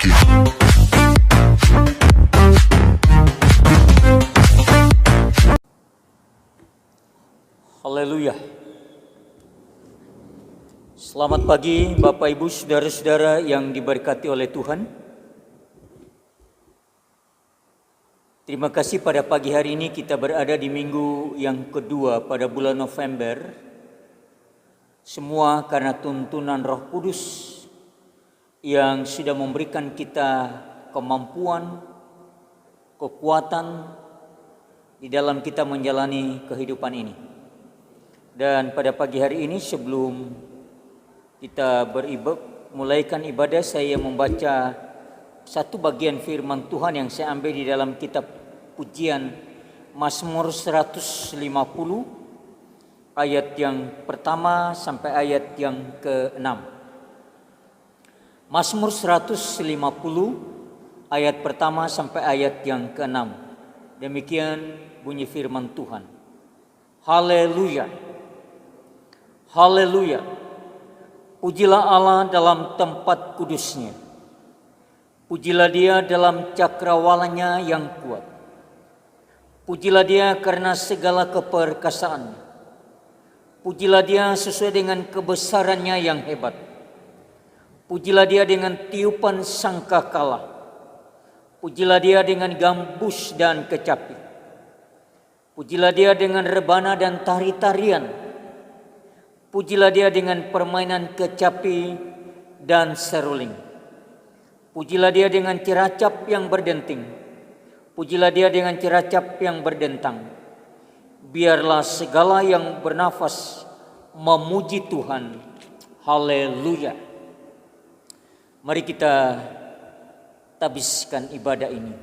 aquí. Haleluya. Selamat pagi Bapak Ibu Saudara-saudara yang diberkati oleh Tuhan. Terima kasih pada pagi hari ini kita berada di minggu yang kedua pada bulan November. Semua karena tuntunan Roh Kudus yang sudah memberikan kita kemampuan, kekuatan di dalam kita menjalani kehidupan ini. Dan pada pagi hari ini sebelum kita mulaikan ibadah, saya membaca satu bagian firman Tuhan yang saya ambil di dalam kitab pujian Mazmur 150 ayat yang pertama sampai ayat yang ke-6. Mazmur 150 ayat pertama sampai ayat yang ke-6. Demikian bunyi firman Tuhan. Haleluya. Haleluya. Pujilah Allah dalam tempat kudusnya. Pujilah Dia dalam cakrawalanya yang kuat. Pujilah Dia karena segala keperkasaannya. Pujilah Dia sesuai dengan kebesarannya yang hebat. Pujilah Dia dengan tiupan sangkakala. Pujilah Dia dengan gambus dan kecapi. Pujilah Dia dengan rebana dan tari-tarian. Pujilah Dia dengan permainan kecapi dan seruling. Pujilah Dia dengan ciracap yang berdenting. Pujilah Dia dengan ciracap yang berdentang. Biarlah segala yang bernafas memuji Tuhan. Haleluya. Mari kita tabiskan ibadah ini.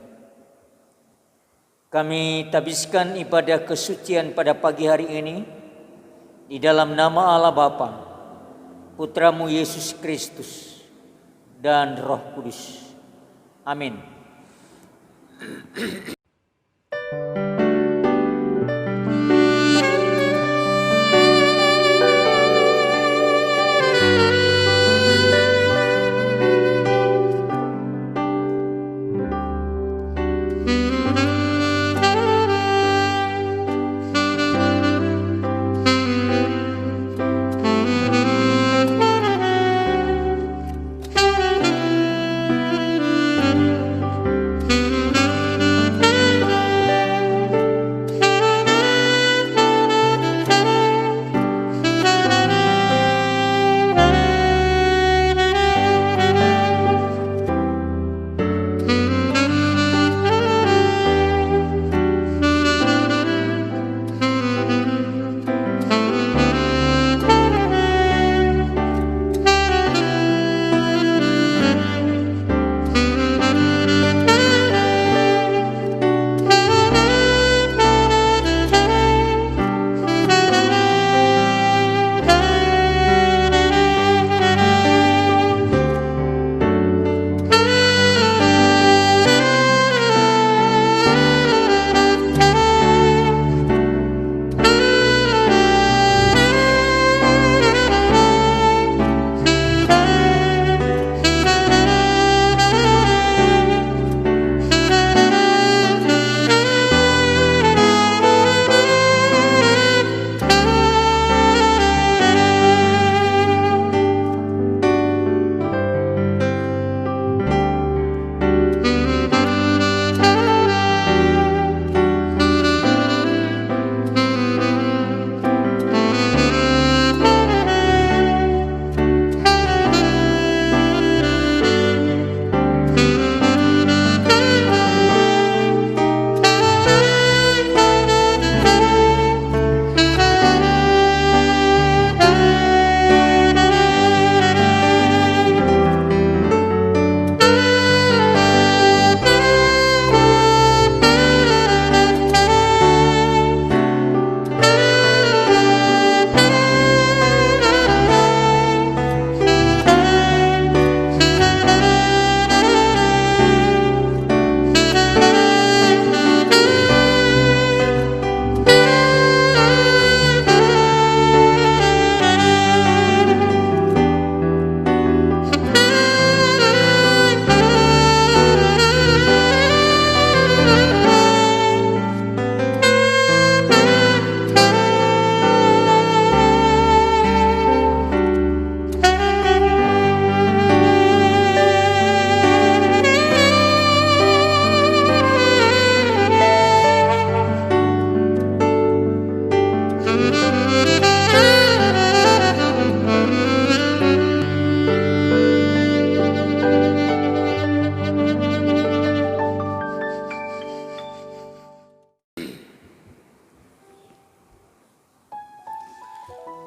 Kami tabiskan ibadah kesucian pada pagi hari ini di dalam nama Allah Bapa, Putramu Yesus Kristus, dan Roh Kudus. Amin.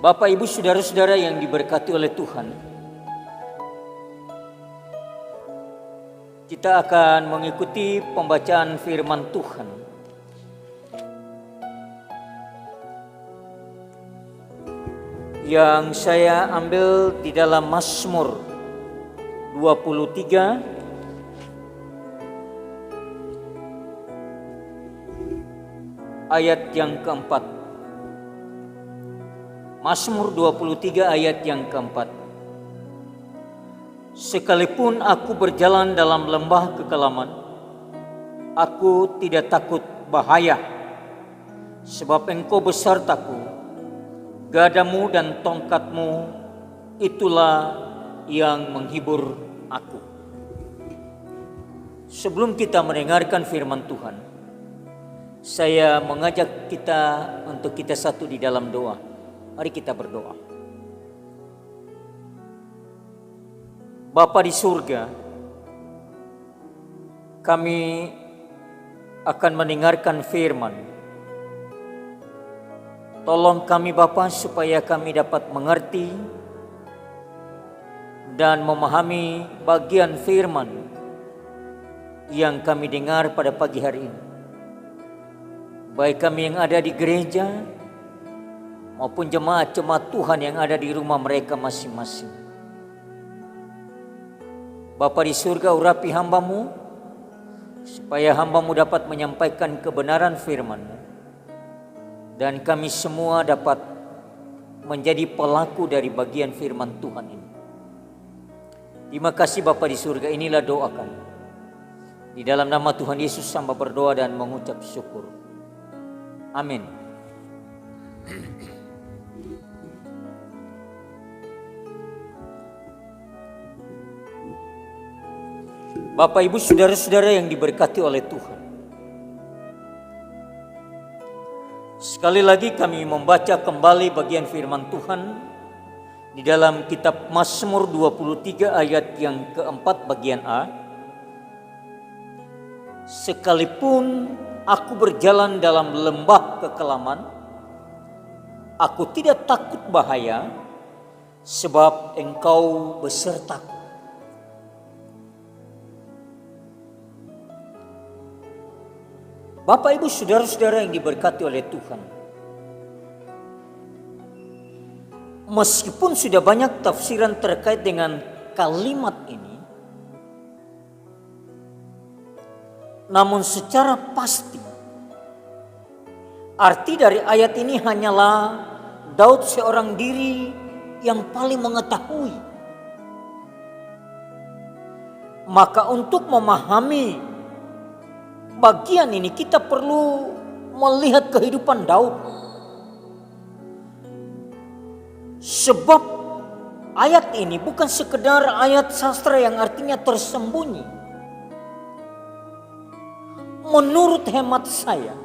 Bapak, Ibu, saudara-saudara yang diberkati oleh Tuhan, kita akan mengikuti pembacaan firman Tuhan yang saya ambil di dalam Mazmur 23 ayat yang keempat. Mazmur 23 ayat yang keempat. Sekalipun aku berjalan dalam lembah kekelaman, aku tidak takut bahaya, sebab Engkau besertaku, gadamu dan tongkatmu itulah yang menghibur aku. Sebelum kita mendengarkan firman Tuhan, saya mengajak kita untuk kita satu di dalam doa. Mari kita berdoa. Bapa di surga, kami akan mendengarkan firman. Tolong kami Bapa supaya kami dapat mengerti dan memahami bagian firman yang kami dengar pada pagi hari ini. Baik kami yang ada di gereja maupun jemaat-jemaat Tuhan yang ada di rumah mereka masing-masing. Bapa di surga, urapi hamba-Mu supaya hamba-Mu dapat menyampaikan kebenaran firman-Mu dan kami semua dapat menjadi pelaku dari bagian firman Tuhan ini. Terima kasih Bapa di surga, inilah doa kami. Di dalam nama Tuhan Yesus hamba berdoa dan mengucap syukur. Amin. Bapak, Ibu, saudara-saudara yang diberkati oleh Tuhan, sekali lagi kami membaca kembali bagian firman Tuhan di dalam kitab Mazmur 23 ayat yang keempat bagian A. Sekalipun aku berjalan dalam lembah kekelaman, aku tidak takut bahaya, sebab Engkau besertaku. Bapak, Ibu, saudara-saudara yang diberkati oleh Tuhan, meskipun sudah banyak tafsiran terkait dengan kalimat ini, namun secara pasti arti dari ayat ini hanyalah Daud seorang diri yang paling mengetahui. Maka untuk memahami bagian ini kita perlu melihat kehidupan Daud. Sebab ayat ini bukan sekedar ayat sastra yang artinya tersembunyi. Menurut hemat saya,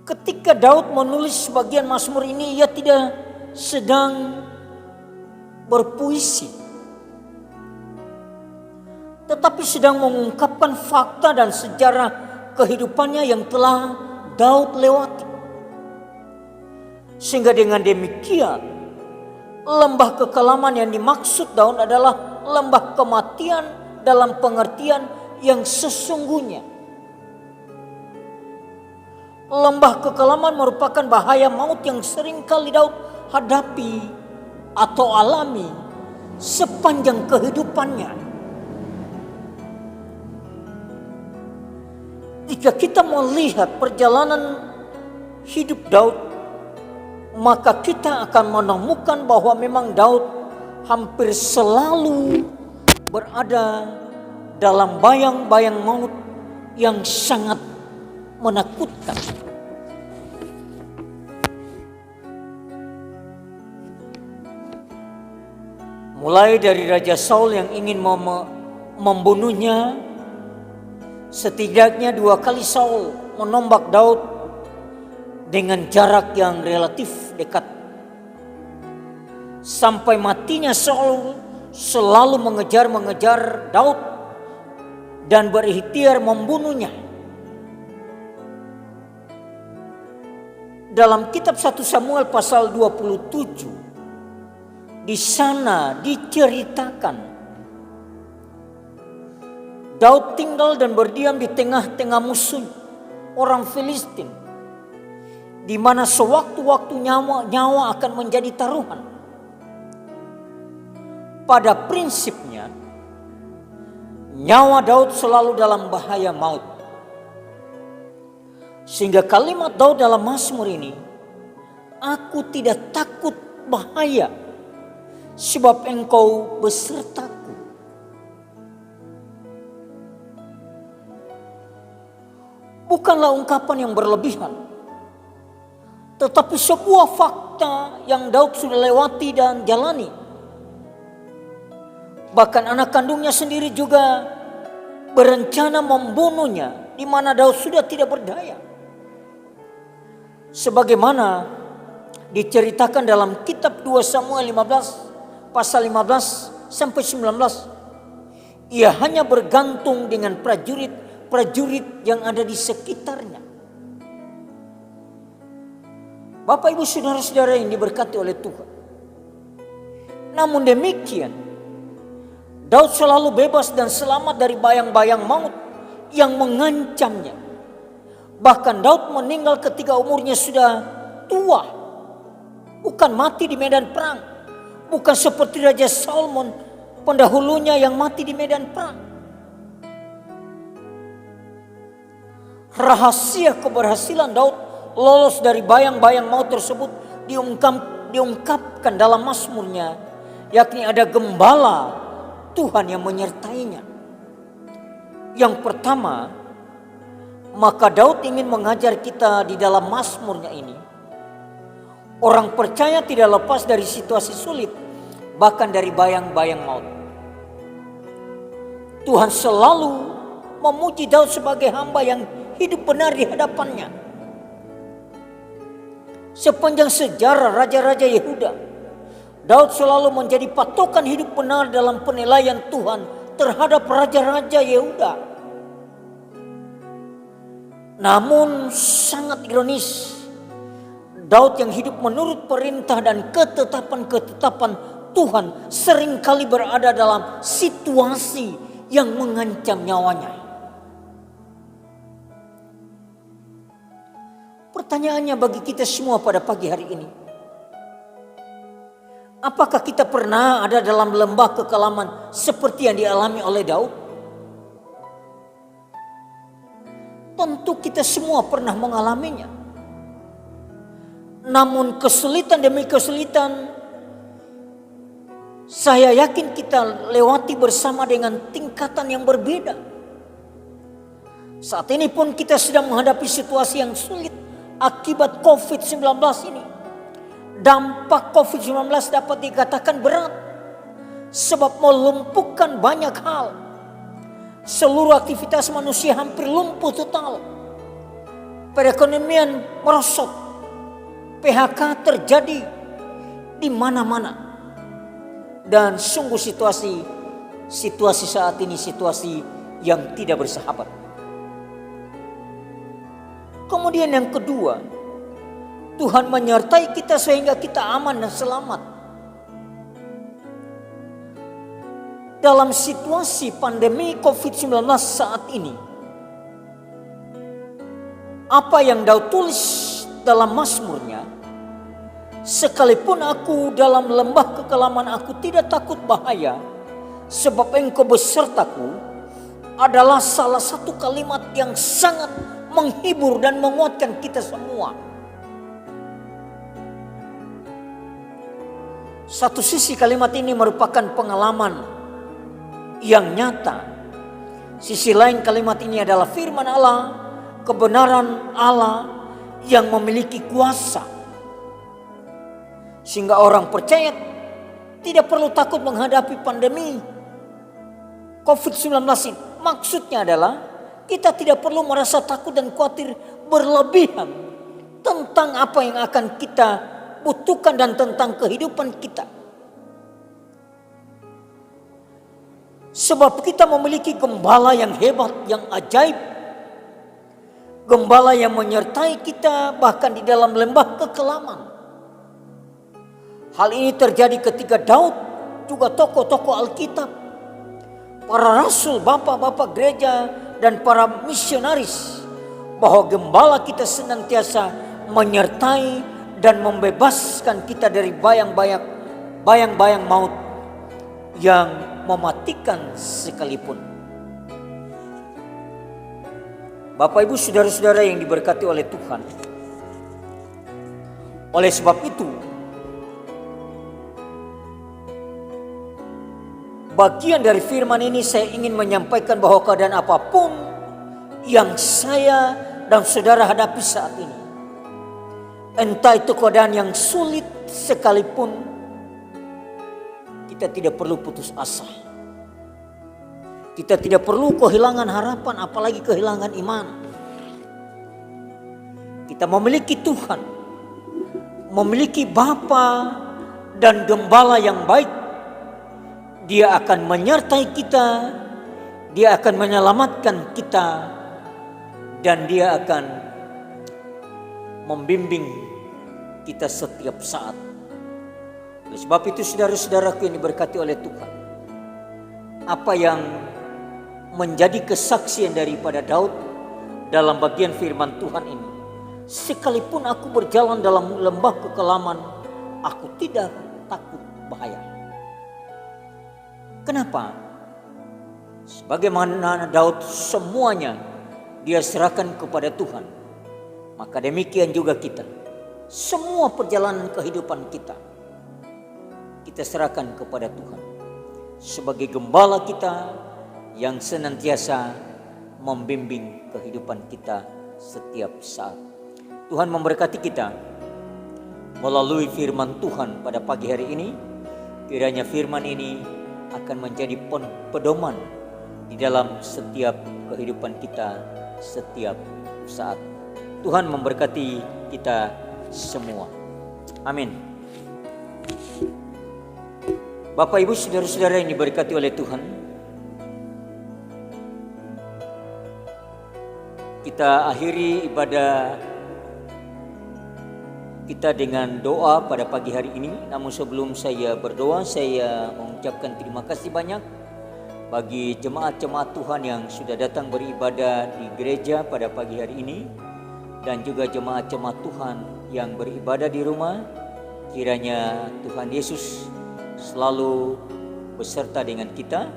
ketika Daud menulis sebagian Mazmur ini, ia tidak sedang berpuisi, tetapi sedang mengungkapkan fakta dan sejarah kehidupannya yang telah Daud lewati. Sehingga dengan demikian, lembah kekelaman yang dimaksud Daud adalah lembah kematian dalam pengertian yang sesungguhnya. Lembah kekelaman merupakan bahaya maut yang sering kali Daud hadapi atau alami sepanjang kehidupannya. Jika kita melihat perjalanan hidup Daud, maka kita akan menemukan bahwa memang Daud hampir selalu berada dalam bayang-bayang maut yang sangat menakutkan. Mulai dari Raja Saul yang ingin membunuhnya, setidaknya 2 kali Saul menombak Daud dengan jarak yang relatif dekat. Sampai matinya Saul selalu mengejar Daud dan berikhtiar membunuhnya. dalam kitab 1 Samuel pasal 27, di sana diceritakan Daud tinggal dan berdiam di tengah-tengah musuh orang Filistin, di mana sewaktu-waktu nyawa akan menjadi taruhan. Pada prinsipnya, nyawa Daud selalu dalam bahaya maut. Sehingga kalimat Daud dalam Mazmur ini, aku tidak takut bahaya, sebab engkau besertaku. Bukanlah ungkapan yang berlebihan, tetapi sebuah fakta yang Daud sudah lewati dan jalani. Bahkan anak kandungnya sendiri juga berencana membunuhnya, di mana Daud sudah tidak berdaya. Sebagaimana diceritakan dalam kitab 2 Samuel 15 pasal 15 sampai 19, ia hanya bergantung dengan prajurit yang ada di sekitarnya. Bapak ibu saudara-saudara yang diberkati oleh Tuhan. Namun demikian, Daud selalu bebas dan selamat dari bayang-bayang maut yang mengancamnya. Bahkan Daud meninggal ketika umurnya sudah tua. Bukan mati di medan perang. Bukan seperti Raja Salmon pendahulunya yang mati di medan perang. Rahasia keberhasilan Daud lolos dari bayang-bayang maut tersebut diungkapkan dalam Mazmurnya, yakni ada gembala Tuhan yang menyertainya. Yang pertama, maka Daud ingin mengajar kita di dalam Mazmurnya ini, orang percaya tidak lepas dari situasi sulit, bahkan dari bayang-bayang maut. Tuhan selalu memuji Daud sebagai hamba yang hidup benar di hadapannya. Sepanjang sejarah raja-raja Yehuda, Daud selalu menjadi patokan hidup benar dalam penilaian Tuhan terhadap raja-raja Yehuda. Namun sangat ironis, Daud yang hidup menurut perintah dan ketetapan-ketetapan Tuhan seringkali berada dalam situasi yang mengancam nyawanya. Pertanyaannya bagi kita semua pada pagi hari ini, apakah kita pernah ada dalam lembah kekelaman seperti yang dialami oleh Daud? Tentu kita semua pernah mengalaminya. Namun kesulitan demi kesulitan, saya yakin kita lewati bersama dengan tingkatan yang berbeda. Saat ini pun kita sedang menghadapi situasi yang sulit akibat COVID-19 ini. Dampak COVID-19 dapat dikatakan berat, sebab melumpuhkan banyak hal. Seluruh aktivitas manusia hampir lumpuh total. Perekonomian merosot. PHK terjadi di mana-mana. Dan sungguh situasi saat ini situasi yang tidak bersahabat. Kemudian yang kedua, Tuhan menyertai kita sehingga kita aman dan selamat. Dalam situasi pandemi COVID-19 saat ini, apa yang Daud tulis dalam Mazmurnya, sekalipun aku dalam lembah kekelaman aku tidak takut bahaya, sebab engkau besertaku, adalah salah satu kalimat yang sangat menghibur dan menguatkan kita semua. Satu sisi kalimat ini merupakan pengalaman yang nyata. Sisi lain kalimat ini adalah firman Allah, kebenaran Allah yang memiliki kuasa. Sehingga orang percaya tidak perlu takut menghadapi pandemi COVID-19 ini. Maksudnya adalah kita tidak perlu merasa takut dan khawatir berlebihan tentang apa yang akan kita butuhkan dan tentang kehidupan kita. Sebab kita memiliki gembala yang hebat, yang ajaib. Gembala yang menyertai kita bahkan di dalam lembah kekelaman. Hal ini terjadi ketika Daud, juga tokoh-tokoh Alkitab, para rasul, bapak-bapak gereja, dan para misionaris, bahwa gembala kita senantiasa menyertai dan membebaskan kita dari bayang-bayang maut yang mematikan sekalipun. Bapak Ibu saudara-saudara yang diberkati oleh Tuhan. Oleh sebab itu, bagian dari firman ini saya ingin menyampaikan bahwa keadaan apapun yang saya dan saudara hadapi saat ini, entah itu keadaan yang sulit sekalipun, kita tidak perlu putus asa. Kita tidak perlu kehilangan harapan, apalagi kehilangan iman. Kita memiliki Tuhan, memiliki Bapa dan Gembala yang baik. Dia akan menyertai kita, Dia akan menyelamatkan kita, dan Dia akan membimbing kita setiap saat. Oleh sebab itu saudara-saudaraku yang diberkati oleh Tuhan, apa yang menjadi kesaksian daripada Daud dalam bagian firman Tuhan ini, sekalipun aku berjalan dalam lembah kekelaman, aku tidak takut bahaya. Kenapa? Sebagaimana Daud semuanya dia serahkan kepada Tuhan, maka demikian juga kita. Semua perjalanan kehidupan kita serahkan kepada Tuhan sebagai gembala kita yang senantiasa membimbing kehidupan kita setiap saat. Tuhan memberkati kita melalui firman Tuhan pada pagi hari ini. Kiranya firman ini akan menjadi pedoman di dalam setiap kehidupan kita setiap saat. Tuhan memberkati kita semua. Amin. Bapak Ibu saudara-saudara yang diberkati oleh Tuhan, kita akhiri ibadah kita dengan doa pada pagi hari ini. Namun sebelum saya berdoa, saya mengucapkan terima kasih banyak bagi jemaat-jemaat Tuhan yang sudah datang beribadah di gereja pada pagi hari ini, dan juga jemaat-jemaat Tuhan yang beribadah di rumah. Kiranya Tuhan Yesus selalu beserta dengan kita,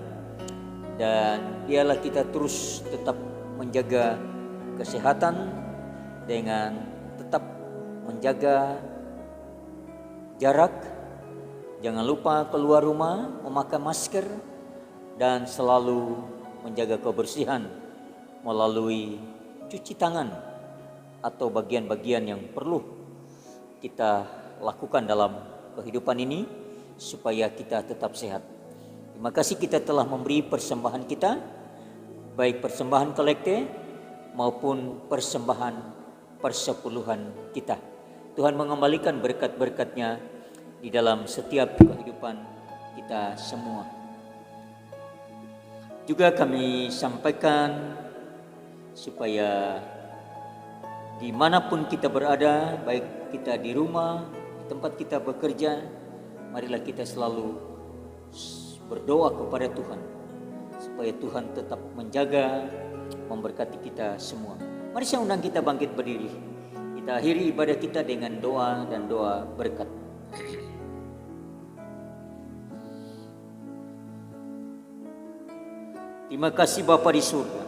dan biarlah kita terus tetap menjaga kesehatan dengan tetap menjaga jarak. Jangan lupa keluar rumah memakai masker dan selalu menjaga kebersihan melalui cuci tangan atau bagian-bagian yang perlu kita lakukan dalam kehidupan ini supaya kita tetap sehat. Terima kasih kita telah memberi persembahan kita, baik persembahan kolekte maupun persembahan persepuluhan kita. Tuhan mengembalikan berkat-berkat-Nya di dalam setiap kehidupan kita semua. Juga kami sampaikan supaya dimanapun kita berada, baik kita di rumah, di tempat kita bekerja, marilah kita selalu berdoa kepada Tuhan supaya Tuhan tetap menjaga, memberkati kita semua. Mari saya undang kita bangkit berdiri. Kita akhiri ibadah kita dengan doa dan doa berkat. Terima kasih Bapa di surga.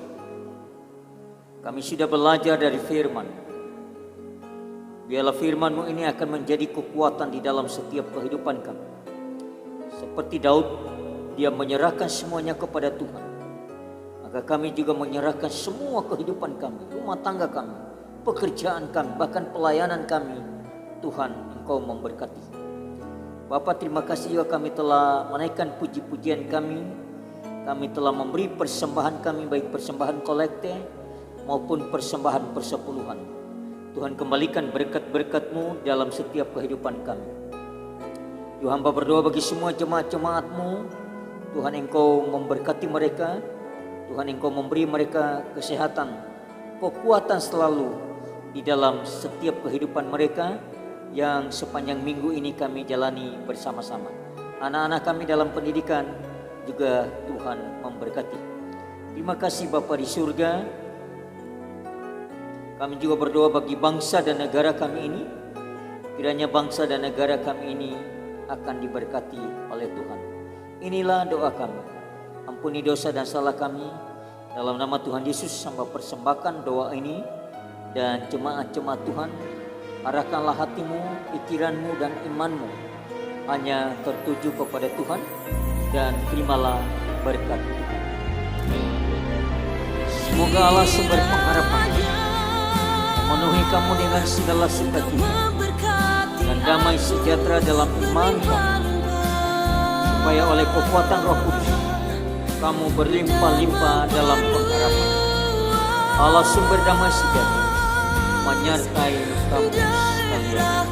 Kami sudah belajar dari firman. Biarlah firman-Mu ini akan menjadi kekuatan di dalam setiap kehidupan kami. Seperti Daud, dia menyerahkan semuanya kepada Tuhan. Maka kami juga menyerahkan semua kehidupan kami, rumah tangga kami, pekerjaan kami, bahkan pelayanan kami. Tuhan, Engkau memberkati. Bapa, terima kasih juga kami telah menaikkan puji-pujian kami. Kami telah memberi persembahan kami, baik persembahan kolekte maupun persembahan persepuluhan. Tuhan, kembalikan berkat-berkat-Mu dalam setiap kehidupan kami. Tuhan, hamba berdoa bagi semua jemaat-jemaat-Mu. Tuhan, Engkau memberkati mereka. Tuhan, Engkau memberi mereka kesehatan kekuatan selalu di dalam setiap kehidupan mereka yang sepanjang minggu ini kami jalani bersama-sama. Anak-anak kami dalam pendidikan juga Tuhan memberkati. Terima kasih Bapa di surga. Kami juga berdoa bagi bangsa dan negara kami ini. Kiranya bangsa dan negara kami ini akan diberkati oleh Tuhan. Inilah doa kami. Ampuni dosa dan salah kami. Dalam nama Tuhan Yesus, hamba persembahkan doa ini. Dan jemaat-jemaat Tuhan, arahkanlah hatimu, pikiranmu dan imanmu hanya tertuju kepada Tuhan, dan terimalah berkat Tuhan. Semoga Allah sumber pengharapan memenuhi kamu dengan segala sukacita dan damai sejahtera dalam iman kamu, supaya oleh kekuatan Roh Kudus kamu berlimpah-limpah dalam pengharapan. Allah sumber damai sejahtera menyertai kamu sekalian.